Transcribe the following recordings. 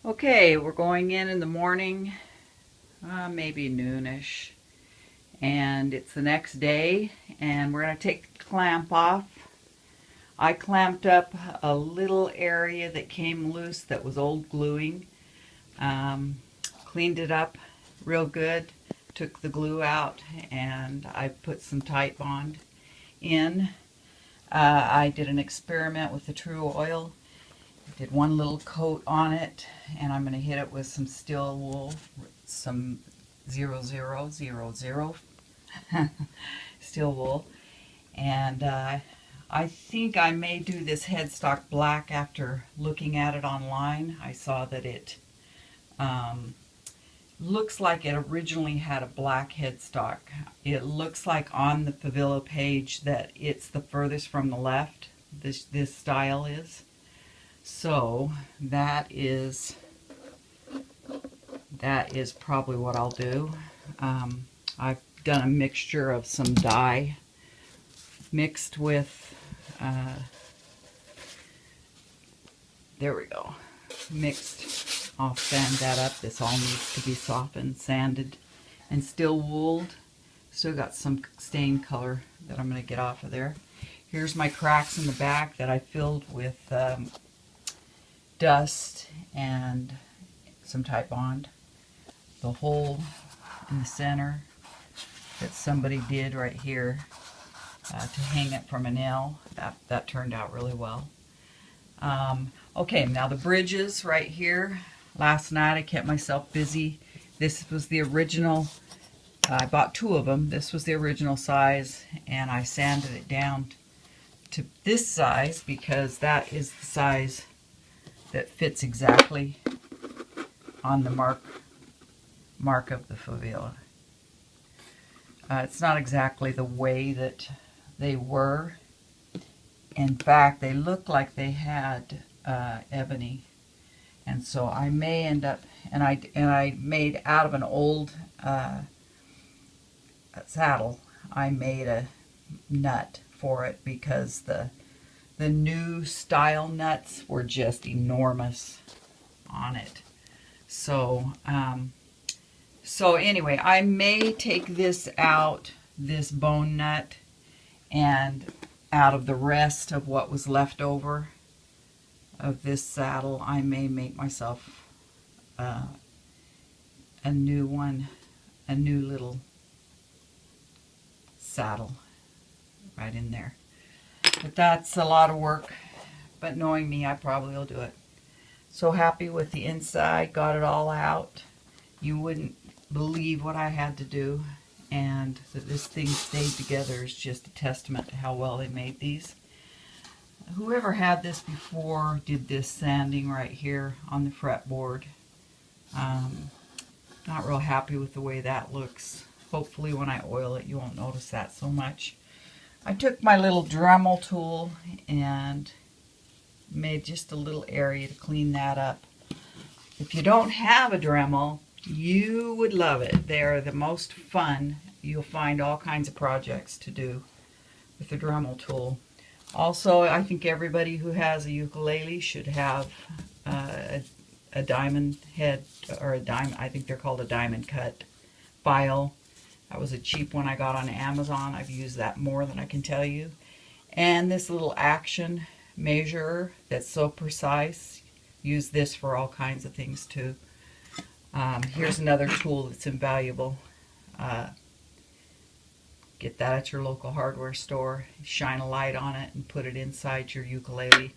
Okay, we're going in the morning, maybe noonish, and it's the next day, and we're going to take the clamp off. I clamped up a little area that came loose that was old gluing, cleaned it up real good, took the glue out, and I put some Titebond in. I did an experiment with the True Oil. Did one little coat on it, and I'm going to hit it with some steel wool, some 0000 steel wool, and I think I may do this headstock black after looking at it online. I saw that it looks like it originally had a black headstock. It looks like on the Favilla page that it's the furthest from the left, this style is. So that is probably what I'll do. I've done a mixture of some dye mixed with, there we go, mixed. I'll sand that up. This all needs to be softened, sanded, and still wooled. Still got some stain color that I'm going to get off of there. Here's my cracks in the back that I filled with dust and some Titebond. The hole in the center that somebody did right here to hang it from a nail, that turned out really well. Okay, now the bridges right here. Last night I kept myself busy. This was the original. I bought two of them. This was the original size, and I sanded it down to this size because that is the size that fits exactly on the mark of the Favilla. It's not exactly the way that they were. In fact, they look like they had ebony, and so I may end up, and I made out of an old saddle. I made a nut for it because the new style nuts were just enormous on it. So so anyway, I may take this out, this bone nut, and out of the rest of what was left over of this saddle, I may make myself a new one, a new little saddle right in there. But that's a lot of work, but knowing me, I probably will do it. So happy with the inside, got it all out. You wouldn't believe what I had to do, and that this thing stayed together is just a testament to how well they made these. Whoever had this before did this sanding right here on the fretboard. Not real happy with the way that looks. Hopefully when I oil it you won't notice that so much. I took my little Dremel tool and made just a little area to clean that up. If you don't have a Dremel, you would love it. They're the most fun. You'll find all kinds of projects to do with the Dremel tool. Also, I think everybody who has a ukulele should have a diamond head, or a diamond, I think they're called a diamond cut file. That was a cheap one I got on Amazon. I've used that more than I can tell you. And this little action measurer that's so precise. Use this for all kinds of things too. Here's another tool that's invaluable. Get that at your local hardware store. Shine a light on it and put it inside your ukulele.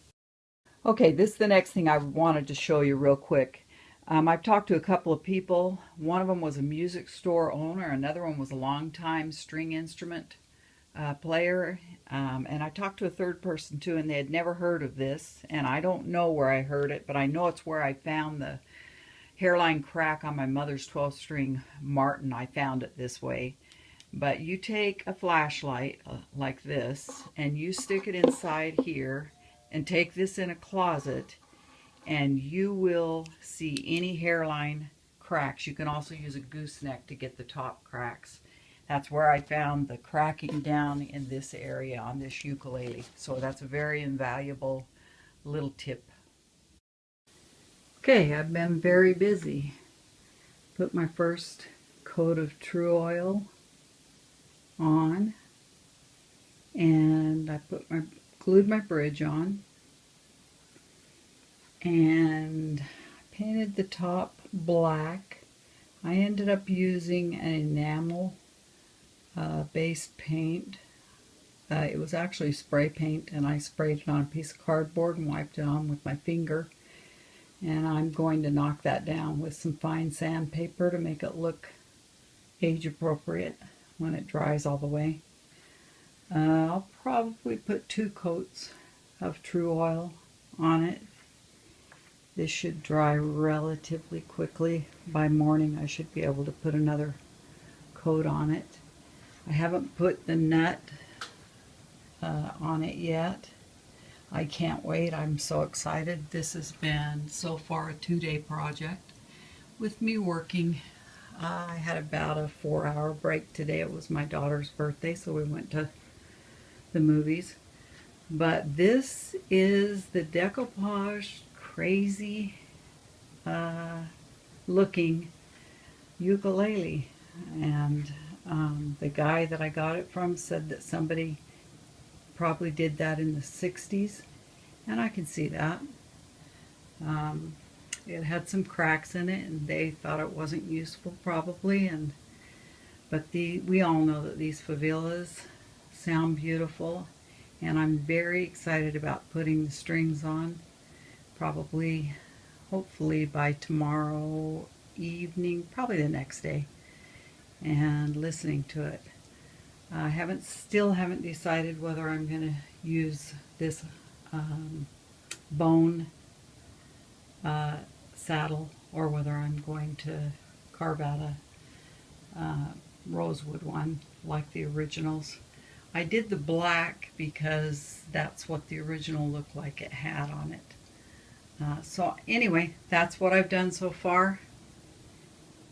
Okay, this is the next thing I wanted to show you real quick. I've talked to a couple of people. One of them was a music store owner. Another one was a long-time string instrument player. And I talked to a third person too, and they had never heard of this. And I don't know where I heard it, but I know it's where I found the hairline crack on my mother's 12-string Martin. I found it this way. But you take a flashlight like this, and you stick it inside here, and take this in a closet, and you will see any hairline cracks. You can also use a gooseneck to get the top cracks. That's where I found the cracking down in this area on this ukulele. So that's a very invaluable little tip. Okay, I've been very busy. Put my first coat of True Oil on, and I glued my bridge on, and painted the top black. I ended up using an enamel based paint. It was actually spray paint, and I sprayed it on a piece of cardboard and wiped it on with my finger. And I'm going to knock that down with some fine sandpaper to make it look age appropriate when it dries all the way. I'll probably put 2 coats of True Oil on it. This should dry relatively quickly. By morning I should be able to put another coat on it. I haven't put the nut on it yet. I can't wait. I'm so excited. This has been so far a 2-day project with me working. I had about a 4-hour break today. It was my daughter's birthday, so we went to the movies. But this is the decoupage crazy looking ukulele, and the guy that I got it from said that somebody probably did that in the 60s, and I can see that. It had some cracks in it, and they thought it wasn't useful probably, but we all know that these Favillas sound beautiful, and I'm very excited about putting the strings on, probably, hopefully by tomorrow evening, probably the next day, and listening to it. I still haven't decided whether I'm going to use this bone saddle or whether I'm going to carve out a rosewood one like the originals. I did the black because that's what the original looked like it had on it. So anyway, that's what I've done so far,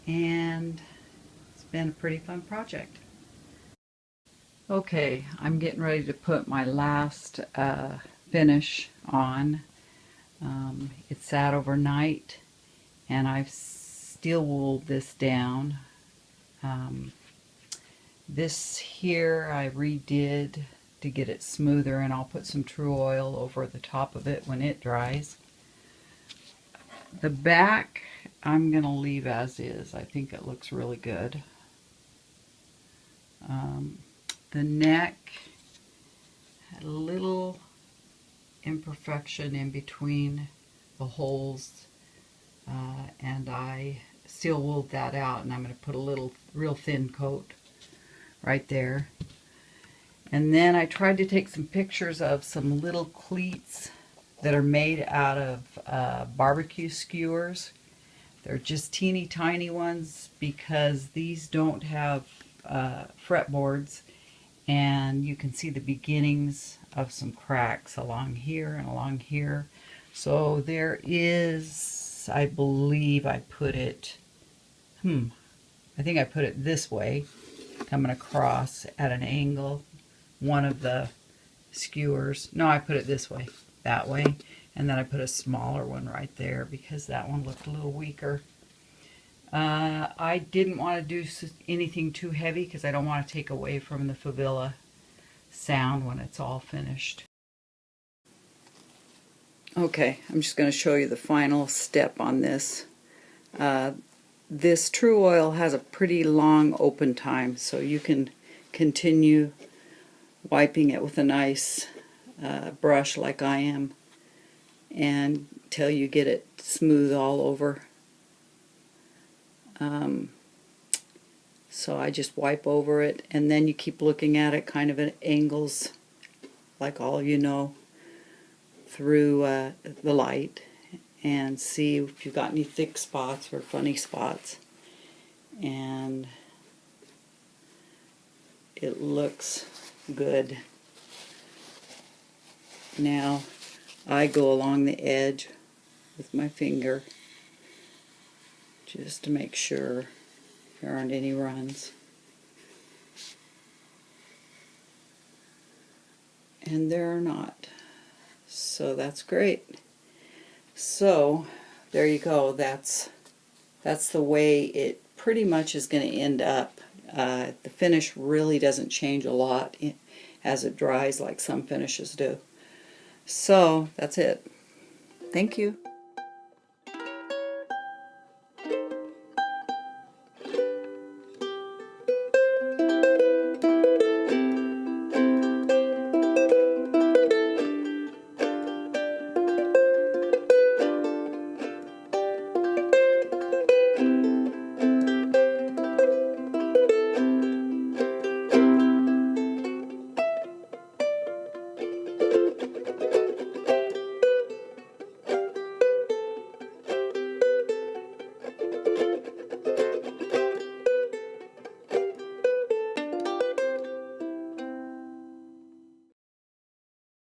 and it's been a pretty fun project. Okay, I'm getting ready to put my last finish on. It sat overnight, and I've steel wooled this down. This here I redid to get it smoother, and I'll put some True Oil over the top of it when it dries. The back I'm going to leave as is. I think it looks really good. The neck had a little imperfection in between the holes, and I steel wooled that out, and I'm going to put a little real thin coat right there. And then I tried to take some pictures of some little cleats that are made out of barbecue skewers. They're just teeny tiny ones because these don't have fretboards, and you can see the beginnings of some cracks along here and along here. So there is, I believe I put it, I think I put it this way, coming across at an angle, one of the skewers. No, I put it this way, that way, and then I put a smaller one right there because that one looked a little weaker. I didn't want to do anything too heavy because I don't want to take away from the Favilla sound when it's all finished. Okay, I'm just going to show you the final step on this. This True Oil has a pretty long open time, so you can continue wiping it with a nice brush like I am until you get it smooth all over. So I just wipe over it, and then you keep looking at it kind of at angles, like all you know, through the light, and see if you've got any thick spots or funny spots. And it looks good. Now I go along the edge with my finger just to make sure there aren't any runs. And there are not. So that's great. So there you go. That's the way it pretty much is going to end up. The finish really doesn't change a lot as it dries like some finishes do. So that's it. Thank you.